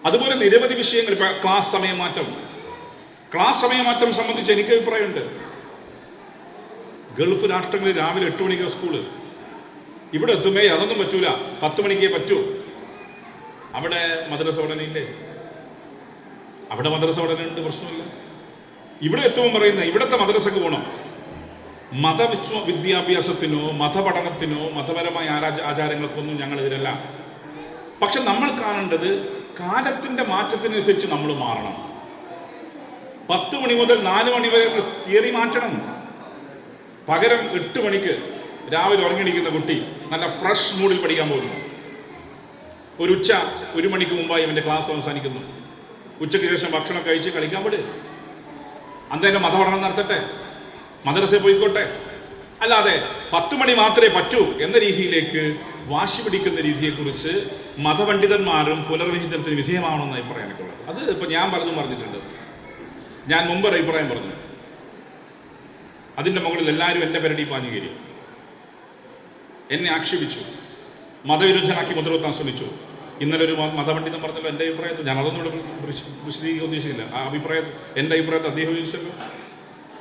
അതുപോലെ നിരവധി വിഷയങ്ങൾ. ഇപ്പൊ ക്ലാസ് സമയമാറ്റം സംബന്ധിച്ച് എനിക്ക് അഭിപ്രായമുണ്ട്. ഗൾഫ് രാഷ്ട്രങ്ങളിൽ രാവിലെ 8 മണിക്ക് സ്കൂള്, ഇവിടെ എത്തുമേ അതൊന്നും പറ്റൂല, 10 മണിക്കേ പറ്റൂ. അവിടെ മദ്രസ ഉടനെയില്ലേ? അവിടെ മദ്രസ ഉടനുണ്ട്, പ്രശ്നമില്ല. ഇവിടെ എത്തുമ്പോൾ പറയുന്നത് ഇവിടുത്തെ മദ്രസക്ക് പോകണം. വിദ്യാഭ്യാസത്തിനോ മതപഠനത്തിനോ മതപരമായ ആചാരങ്ങൾക്കൊന്നും ഞങ്ങൾ എതിരല്ല. പക്ഷെ നമ്മൾ കാണേണ്ടത് കാലത്തിന്റെ മാറ്റത്തിനനുസരിച്ച് നമ്മൾ മാറണം. 10 മണി മുതൽ 4 മണി വരെ തിയറി മാറ്റണം. പകരം 8 മണിക്ക് രാവിലെ ഉറങ്ങിയിരിക്കുന്ന കുട്ടി നല്ല ഫ്രഷ് മൂഡിൽ പഠിക്കാൻ പോകുന്നു. ഒരു 1 മണിക്ക് മുമ്പായി അവൻ്റെ ക്ലാസ് അവസാനിക്കുന്നു. ഉച്ചയ്ക്ക് ശേഷം ഭക്ഷണം കഴിച്ച് കളിക്കാൻ വിട്. അന്നേരം മതപഠനം നടത്തട്ടെ, മദ്രസയിൽ പോയിക്കോട്ടെ. അല്ലാതെ 10 മണി മാത്രമേ പറ്റൂ എന്ന രീതിയിലേക്ക് വാശി പിടിക്കുന്ന രീതിയെക്കുറിച്ച് മതപണ്ഡിതന്മാരും പുനർവിചിന്തനത്തിന് വിധേയമാവണമെന്ന് അഭിപ്രായം എനിക്കുള്ളത്. അത് ഇപ്പം ഞാൻ പറഞ്ഞിട്ടുണ്ട്. ഞാൻ മുമ്പ് അഭിപ്രായം പറഞ്ഞു. അതിൻ്റെ മുകളിൽ എല്ലാവരും എൻ്റെ പെരടി പാഞ്ഞു കയറി, എന്നെ ആക്ഷേപിച്ചു, മതവിരുദ്ധനാക്കി മുദ്രകുത്താൻ ശ്രമിച്ചു. ഇന്നലെ ഒരു മതപണ്ഡിതൻ പറഞ്ഞല്ലോ എൻ്റെ അഭിപ്രായത്തിൽ. ഞാൻ അതൊന്നും ഇവിടെ വിശദീകരിക്കാൻ ഉദ്ദേശിച്ചില്ല. ആ അഭിപ്രായം എൻ്റെ അഭിപ്രായത്തിൽ അദ്ദേഹം ചോദിച്ചല്ലോ.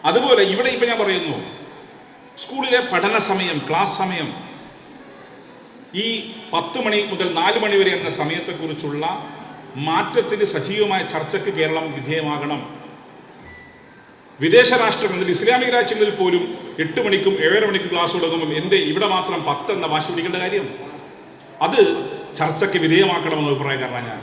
അതുപോലെ ഇവിടെ ഇപ്പം ഞാൻ പറയുന്നു, സ്കൂളിലെ പഠന സമയം, ക്ലാസ് സമയം, ഈ 10 മണി മുതൽ 4 മണി വരെ എന്ന സമയത്തെക്കുറിച്ചുള്ള മാറ്റത്തിന് സജീവമായ ചർച്ചയ്ക്ക് കേരളം വിധേയമാകണം. വിദേശ രാഷ്ട്രങ്ങളിൽ, ഇസ്ലാമിക രാജ്യങ്ങളിൽ പോലും 8 മണിക്കും 7:30 മണിക്കും ക്ലാസ് തുടങ്ങുമ്പോൾ എന്തേ ഇവിടെ മാത്രം 10 എന്ന വാശി പിടിക്കേണ്ട കാര്യം? അത് ചർച്ചയ്ക്ക് വിധേയമാക്കണമെന്ന് അഭിപ്രായക്കാരനാണ് ഞാൻ.